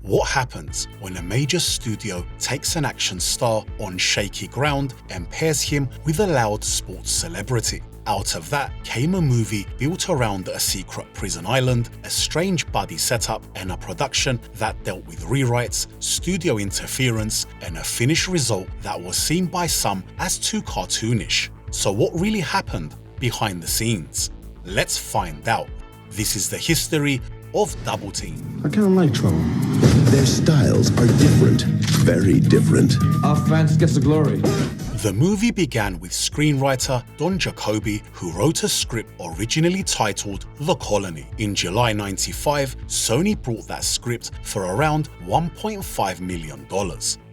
What happens when a major studio takes an action star on shaky ground and pairs him with a loud sports celebrity? Out of that came a movie built around a secret prison island, a strange buddy setup, and a production that dealt with rewrites, studio interference, and a finished result that was seen by some as too cartoonish. So what really happened behind the scenes? Let's find out. This is the history of Double Team. I kind of like trouble. Their styles are different, very different. Our fans get the glory. The movie began with screenwriter Don Jacoby, who wrote a script originally titled The Colony. In July '95, Sony brought that script for around $1.5 million.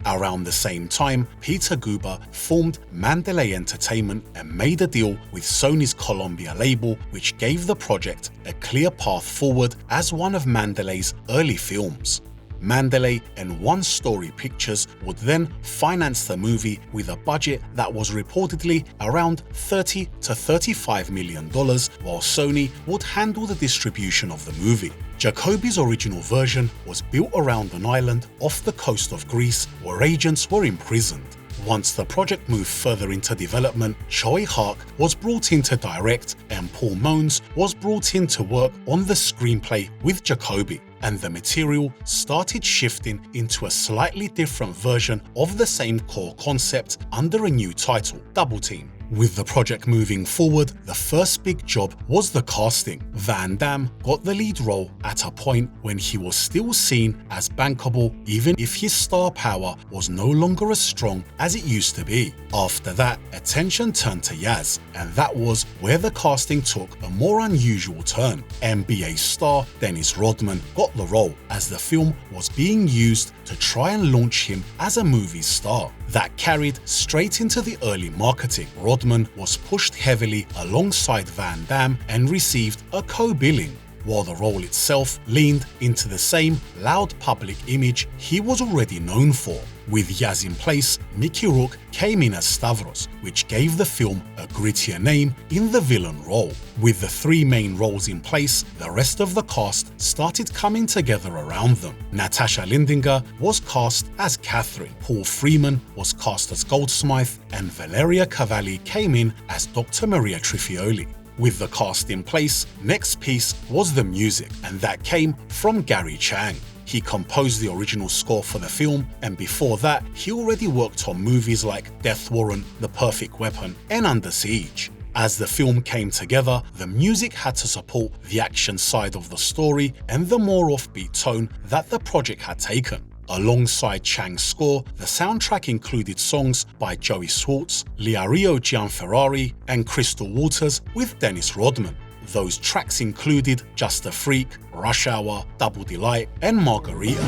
Around the same time, Peter Guber formed Mandalay Entertainment and made a deal with Sony's Columbia label, which gave the project a clear path forward as one of Mandalay's early films. Mandalay and One Story Pictures would then finance the movie with a budget that was reportedly around $30 to $35 million, while Sony would handle the distribution of the movie. Jacoby's original version was built around an island off the coast of Greece where agents were imprisoned. Once the project moved further into development, Tsui Hark was brought in to direct and Paul Mones was brought in to work on the screenplay with Jacoby, and the material started shifting into a slightly different version of the same core concept under a new title, Double Team. With the project moving forward, the first big job was the casting. Van Damme got the lead role at a point when he was still seen as bankable, even if his star power was no longer as strong as it used to be. After that, attention turned to Yaz, and that was where the casting took a more unusual turn. NBA star Dennis Rodman got the role, as the film was being used to try and launch him as a movie star. That carried straight into the early marketing. Rodman was pushed heavily alongside Van Damme and received a co-billing, while the role itself leaned into the same loud public image he was already known for. With Yaz in place, Mickey Rourke came in as Stavros, which gave the film a grittier name in the villain role. With the three main roles in place, the rest of the cast started coming together around them. Natasha Lindinger was cast as Catherine, Paul Freeman was cast as Goldsmith, and Valeria Cavalli came in as Dr. Maria Trifioli. With the cast in place, next piece was the music, and that came from Gary Chang. He composed the original score for the film, and before that, he already worked on movies like Death Warrant, The Perfect Weapon, and Under Siege. As the film came together, the music had to support the action side of the story and the more offbeat tone that the project had taken. Alongside Chang's score, the soundtrack included songs by Joey Schwartz, Liario Gianferrari, and Crystal Waters with Dennis Rodman. Those tracks included Just a Freak, Rush Hour, Double Delight, and Margarita.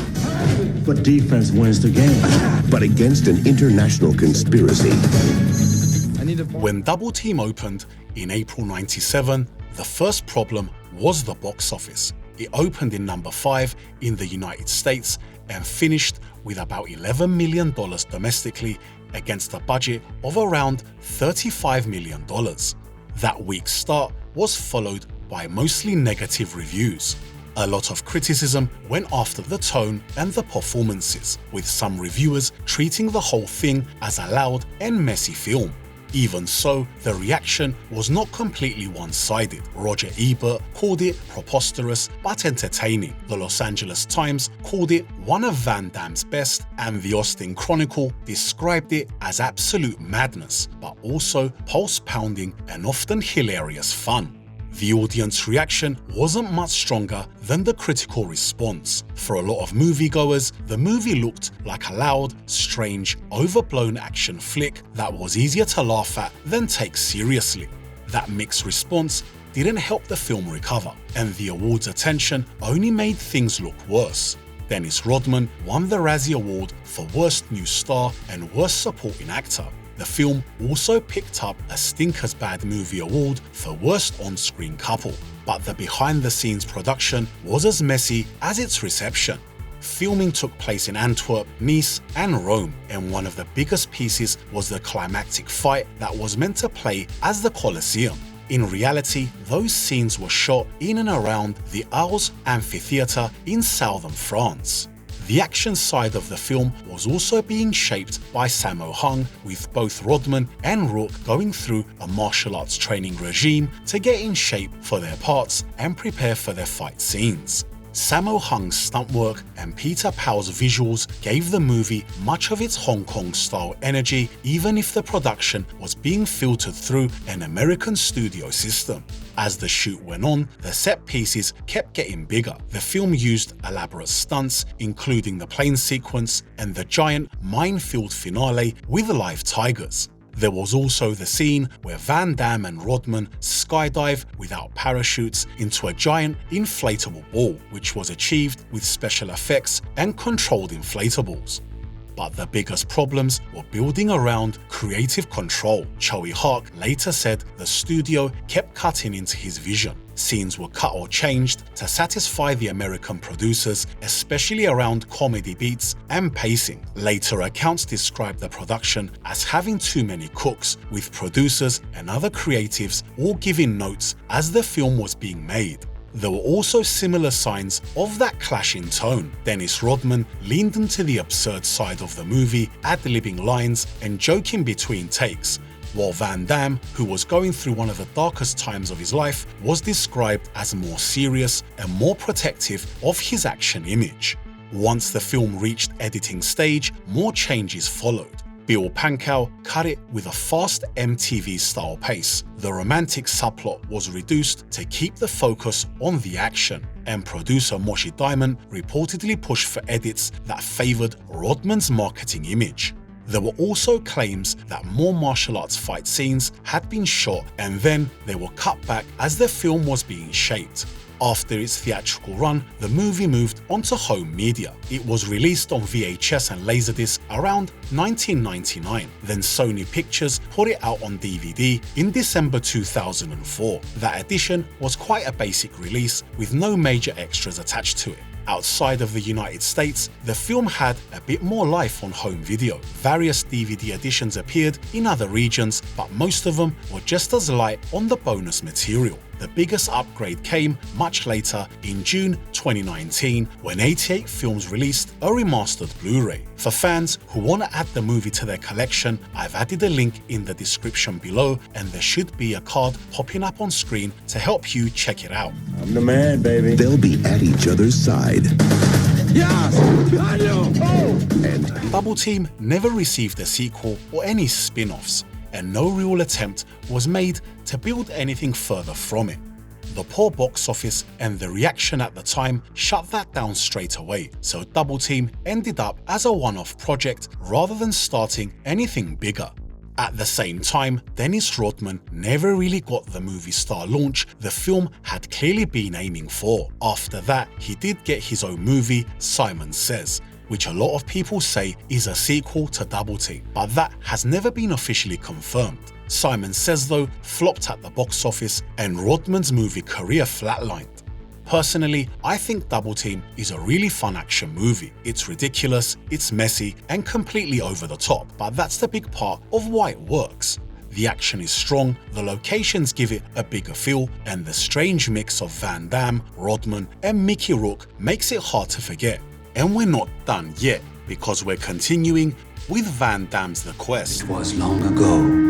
But defense wins the game. But against an international conspiracy. When Double Team opened in April '97, the first problem was the box office. It opened in number 5 in the United States and finished with about $11 million domestically against a budget of around $35 million. That week's start was followed by mostly negative reviews. A lot of criticism went after the tone and the performances, with some reviewers treating the whole thing as a loud and messy film. Even so, the reaction was not completely one-sided. Roger Ebert called it preposterous but entertaining. The Los Angeles Times called it one of Van Damme's best, and the Austin Chronicle described it as absolute madness, but also pulse-pounding and often hilarious fun. The audience reaction wasn't much stronger than the critical response. For a lot of moviegoers, the movie looked like a loud, strange, overblown action flick that was easier to laugh at than take seriously. That mixed response didn't help the film recover, and the awards attention only made things look worse. Dennis Rodman won the Razzie Award for Worst New Star and Worst Supporting Actor. The film also picked up a Stinkers Bad Movie Award for Worst On-Screen Couple, but the behind-the-scenes production was as messy as its reception. Filming took place in Antwerp, Nice, and Rome, and one of the biggest pieces was the climactic fight that was meant to play as the Colosseum. In reality, those scenes were shot in and around the Arles Amphitheatre in southern France. The action side of the film was also being shaped by Sammo Hung, with both Rodman and Rourke going through a martial arts training regime to get in shape for their parts and prepare for their fight scenes. Sammo Hung's stunt work and Peter Powell's visuals gave the movie much of its Hong Kong-style energy, even if the production was being filtered through an American studio system. As the shoot went on, the set pieces kept getting bigger. The film used elaborate stunts, including the plane sequence and the giant minefield finale with live tigers. There was also the scene where Van Damme and Rodman skydive without parachutes into a giant inflatable ball, which was achieved with special effects and controlled inflatables. But the biggest problems were building around creative control. Tsui Hark later said the studio kept cutting into his vision. Scenes were cut or changed to satisfy the American producers, especially around comedy beats and pacing. Later accounts described the production as having too many cooks, with producers and other creatives all giving notes as the film was being made. There were also similar signs of that clash in tone. Dennis Rodman leaned into the absurd side of the movie, ad-libbing lines and joking between takes, while Van Damme, who was going through one of the darkest times of his life, was described as more serious and more protective of his action image. Once the film reached editing stage, more changes followed. Bill Pankow cut it with a fast MTV-style pace. The romantic subplot was reduced to keep the focus on the action, and producer Moshi Diamond reportedly pushed for edits that favored Rodman's marketing image. There were also claims that more martial arts fight scenes had been shot and then they were cut back as the film was being shaped. After its theatrical run, the movie moved onto home media. It was released on VHS and Laserdisc around 1999. Then Sony Pictures put it out on DVD in December 2004. That edition was quite a basic release with no major extras attached to it. Outside of the United States, the film had a bit more life on home video. Various DVD editions appeared in other regions, but most of them were just as light on the bonus material. The biggest upgrade came much later in June 2019 when 88 Films released a remastered Blu-ray. For fans who want to add the movie to their collection, I've added a link in the description below, and there should be a card popping up on screen to help you check it out. I'm the man, baby. They'll be at each other's side. Yes! Behind you! Oh! And Double Team never received a sequel or any spin-offs, and no real attempt was made to build anything further from it. The poor box office and the reaction at the time shut that down straight away, so Double Team ended up as a one-off project rather than starting anything bigger. At the same time, Dennis Rodman never really got the movie star launch the film had clearly been aiming for. After that, he did get his own movie, Simon Says, which a lot of people say is a sequel to Double Team, but that has never been officially confirmed. Simon Says, though, flopped at the box office and Rodman's movie career flatlined. Personally, I think Double Team is a really fun action movie. It's ridiculous, it's messy, and completely over the top, but that's the big part of why it works. The action is strong, the locations give it a bigger feel, and the strange mix of Van Damme, Rodman, and Mickey Rourke makes it hard to forget. And we're not done yet, because we're continuing with Van Damme's The Quest. It was long ago.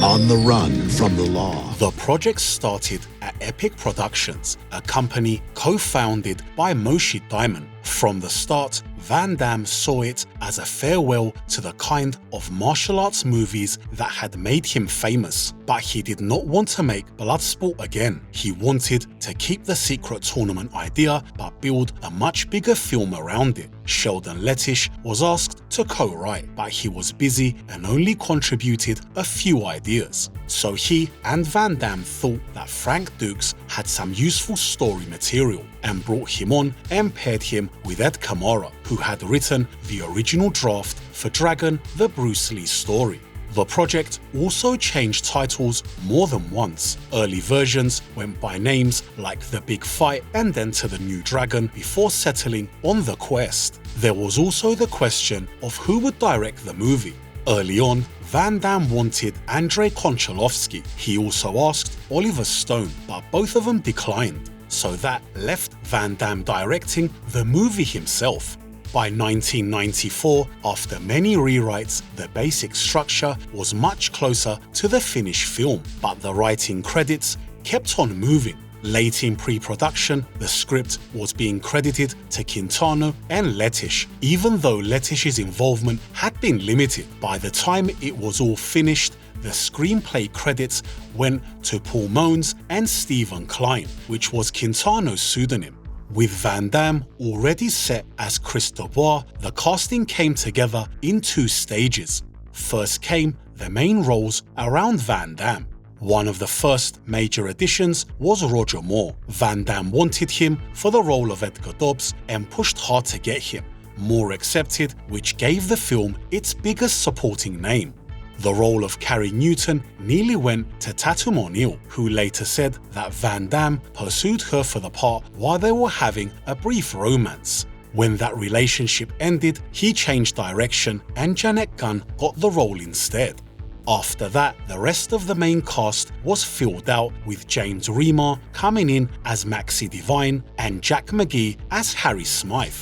on the run from the law. The project started at Epic Productions, a company co-founded by Moshi Diamond. From the start, Van Damme saw it as a farewell to the kind of martial arts movies that had made him famous. But he did not want to make Bloodsport again. He wanted to keep the secret tournament idea but build a much bigger film around it. Sheldon Lettish was asked to co-write, but he was busy and only contributed a few ideas. So he and Van Damme thought that Frank Dukes had some useful story material and brought him on and paired him with Ed Kamara, who had written the original draft for Dragon: The Bruce Lee Story. The project also changed titles more than once. Early versions went by names like The Big Fight and then to The New Dragon before settling on The Quest. There was also the question of who would direct the movie. Early on, Van Damme wanted Andrei Konchalovsky. He also asked Oliver Stone, but both of them declined. so that left Van Damme directing the movie himself. By 1994, after many rewrites, the basic structure was much closer to the finished film, but the writing credits kept on moving. Late in pre-production, the script was being credited to Quintano and Lettish, even though Lettish's involvement had been limited. By the time it was all finished, the screenplay credits went to Paul Mones and Stephen Klein, which was Quintano's pseudonym. With Van Damme already set as Chris Dubois, the casting came together in two stages. First came the main roles around Van Damme. One of the first major additions was Roger Moore. Van Damme wanted him for the role of Edgar Dobbs and pushed hard to get him. Moore accepted, which gave the film its biggest supporting name. The role of Carrie Newton nearly went to Tatum O'Neal, who later said that Van Damme pursued her for the part while they were having a brief romance. When that relationship ended, he changed direction and Janet Gunn got the role instead. After that, the rest of the main cast was filled out, with James Remar coming in as Maxie Devine and Jack McGee as Harry Smythe.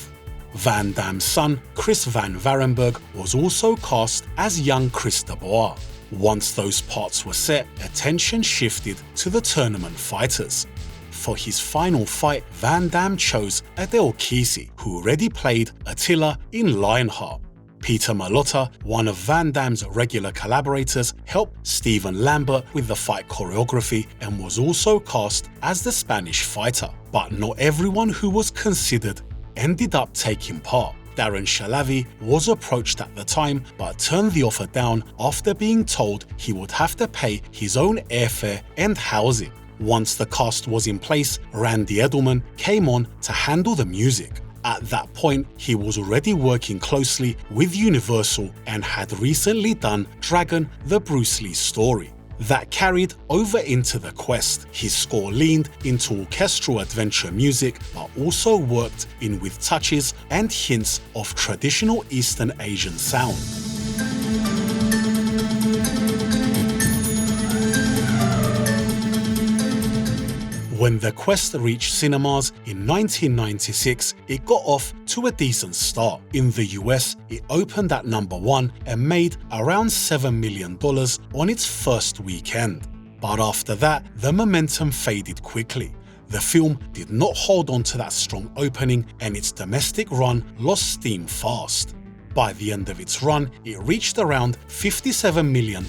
Van Damme's son, Chris Van Varenberg, was also cast as young Chris Dubois. Once those parts were set, attention shifted to the tournament fighters. For his final fight, Van Damme chose Adele Kesey, who already played Attila in Lionheart. Peter Malotta, one of Van Damme's regular collaborators, helped Stephen Lambert with the fight choreography and was also cast as the Spanish fighter. But not everyone who was considered ended up taking part. Darren Shalavi was approached at the time but turned the offer down after being told he would have to pay his own airfare and housing. Once the cast was in place, Randy Edelman came on to handle the music. At that point, he was already working closely with Universal and had recently done Dragon: The Bruce Lee Story. That carried over into The Quest. His score leaned into orchestral adventure music, but also worked in with touches and hints of traditional Eastern Asian sound. When The Quest reached cinemas in 1996, it got off to a decent start. In the US, it opened at #1 and made around $7 million on its first weekend. But after that, the momentum faded quickly. The film did not hold on to that strong opening and its domestic run lost steam fast. By the end of its run, it reached around $57 million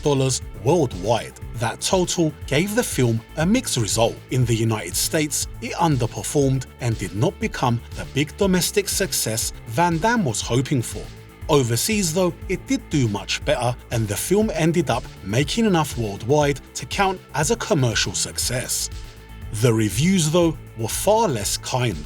worldwide. That total gave the film a mixed result. In the United States, it underperformed and did not become the big domestic success Van Damme was hoping for. Overseas though, it did do much better and the film ended up making enough worldwide to count as a commercial success. The reviews though were far less kind.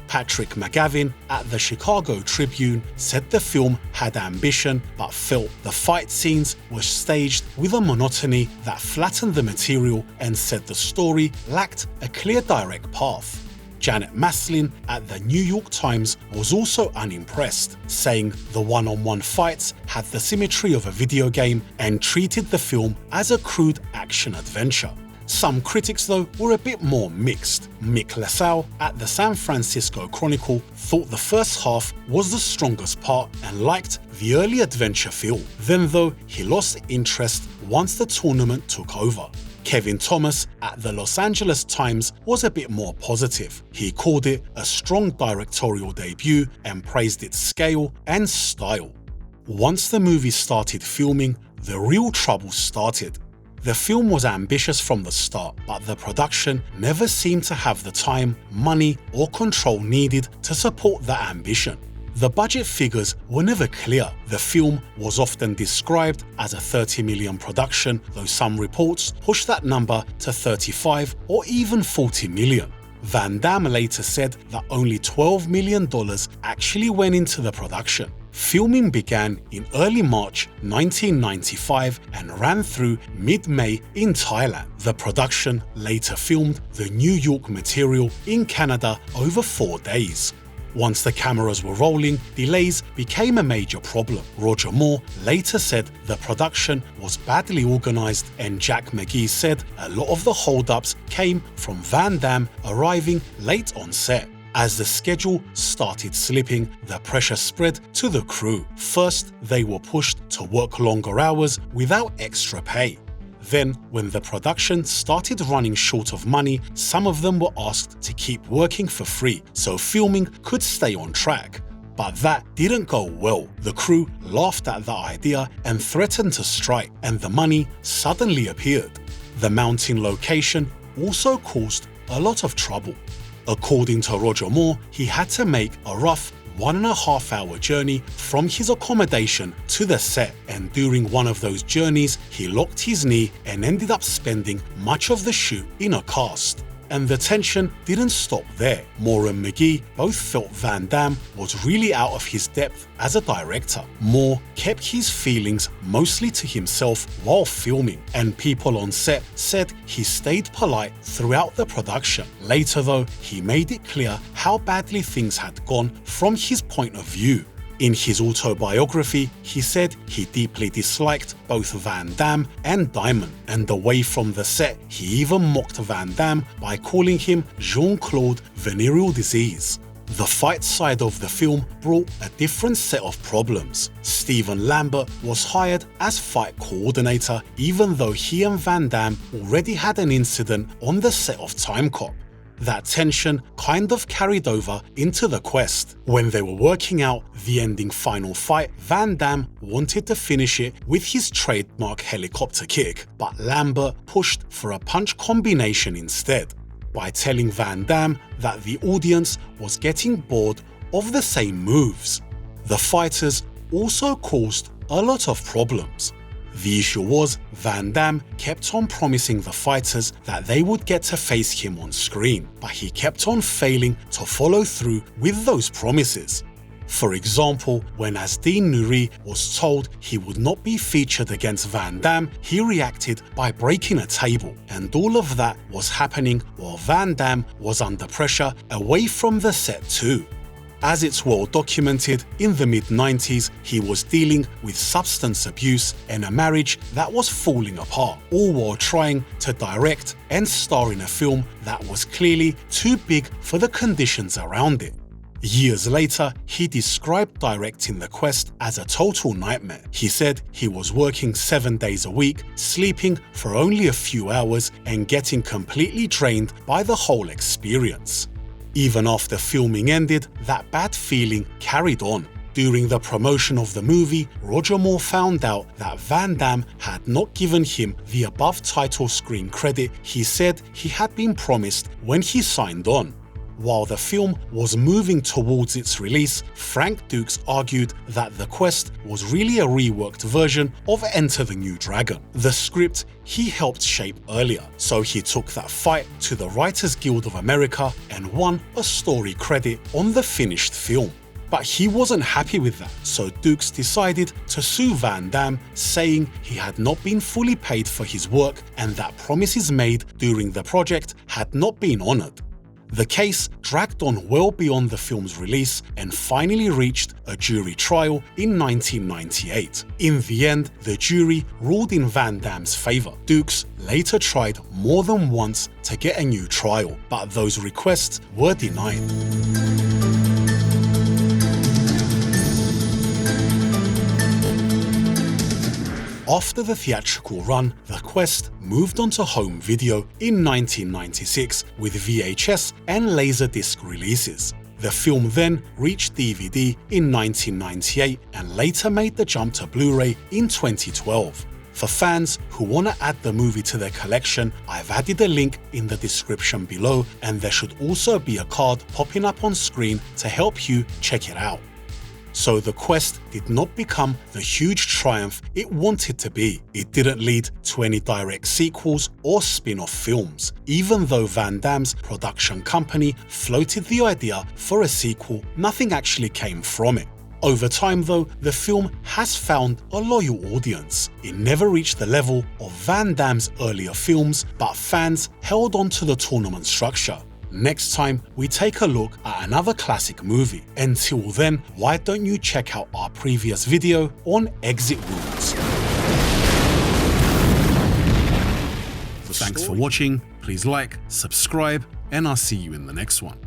Patrick McGavin at the Chicago Tribune said the film had ambition but felt the fight scenes were staged with a monotony that flattened the material and said the story lacked a clear direct path. Janet Maslin at the New York Times was also unimpressed, saying the one-on-one fights had the symmetry of a video game and treated the film as a crude action adventure. Some critics though were a bit more mixed. Mick LaSalle at the San Francisco Chronicle thought the first half was the strongest part and liked the early adventure feel. Then though, he lost interest once the tournament took over. Kevin Thomas at the Los Angeles Times was a bit more positive. He called it a strong directorial debut and praised its scale and style. Once the movie started filming, the real trouble started. The film was ambitious from the start, but the production never seemed to have the time, money, or control needed to support that ambition. The budget figures were never clear. The film was often described as a $30 million production, though some reports pushed that number to $35 or even $40 million. Van Damme later said that only $12 million actually went into the production. Filming began in early March 1995 and ran through mid-May in Thailand. The production later filmed the New York material in Canada over 4 days. Once the cameras were rolling, delays became a major problem. Roger Moore later said the production was badly organized, and Jack McGee said a lot of the holdups came from Van Damme arriving late on set. As the schedule started slipping, the pressure spread to the crew. First, they were pushed to work longer hours without extra pay. Then, when the production started running short of money, some of them were asked to keep working for free so filming could stay on track. But that didn't go well. The crew laughed at the idea and threatened to strike, and the money suddenly appeared. The mountain location also caused a lot of trouble. According to Roger Moore, he had to make a rough 1.5-hour journey from his accommodation to the set, and during one of those journeys, he locked his knee and ended up spending much of the shoot in a cast. And the tension didn't stop there. Moore and McGee both felt Van Damme was really out of his depth as a director. Moore kept his feelings mostly to himself while filming, and people on set said he stayed polite throughout the production. Later though, he made it clear how badly things had gone from his point of view. In his autobiography, he said he deeply disliked both Van Damme and Diamond, and away from the set, he even mocked Van Damme by calling him Jean-Claude Venereal Disease. The fight side of the film brought a different set of problems. Stephen Lambert was hired as fight coordinator, even though he and Van Damme already had an incident on the set of Time Cop. That tension kind of carried over into The Quest. When they were working out the ending final fight, Van Damme wanted to finish it with his trademark helicopter kick, but Lambert pushed for a punch combination instead, by telling Van Damme that the audience was getting bored of the same moves. The fighters also caused a lot of problems. The issue was Van Damme kept on promising the fighters that they would get to face him on screen, but he kept on failing to follow through with those promises. For example, when Asdin Nuri was told he would not be featured against Van Damme, he reacted by breaking a table, and all of that was happening while Van Damme was under pressure away from the set too. As it's well documented, in the mid-90s, he was dealing with substance abuse and a marriage that was falling apart, all while trying to direct and star in a film that was clearly too big for the conditions around it. Years later, he described directing The Quest as a total nightmare. He said he was working 7 days a week, sleeping for only a few hours, and getting completely drained by the whole experience. Even after filming ended, that bad feeling carried on. During the promotion of the movie, Roger Moore found out that Van Damme had not given him the above title screen credit he said he had been promised when he signed on. While the film was moving towards its release, Frank Dukes argued that The Quest was really a reworked version of Enter the New Dragon, the script he helped shape earlier. So he took that fight to the Writers Guild of America and won a story credit on the finished film. But he wasn't happy with that, so Dukes decided to sue Van Damme, saying he had not been fully paid for his work and that promises made during the project had not been honored. The case dragged on well beyond the film's release and finally reached a jury trial in 1998. In the end, the jury ruled in Van Damme's favor. Dukes later tried more than once to get a new trial, but those requests were denied. After the theatrical run, The Quest moved on to home video in 1996 with VHS and Laserdisc releases. The film then reached DVD in 1998 and later made the jump to Blu-ray in 2012. For fans who want to add the movie to their collection, I've added a link in the description below, and there should also be a card popping up on screen to help you check it out. So The Quest did not become the huge triumph it wanted to be. It didn't lead to any direct sequels or spin-off films, even though Van Damme's production company floated the idea for a sequel. Nothing actually came from it. Over time though, the film has found a loyal audience. It never reached the level of Van Damme's earlier films, but fans held on to the tournament structure. next time we take a look at another classic movie. Until then, why don't you check out our previous video on exit rules. Thanks for watching, please like, subscribe, and I'll see you in the next one.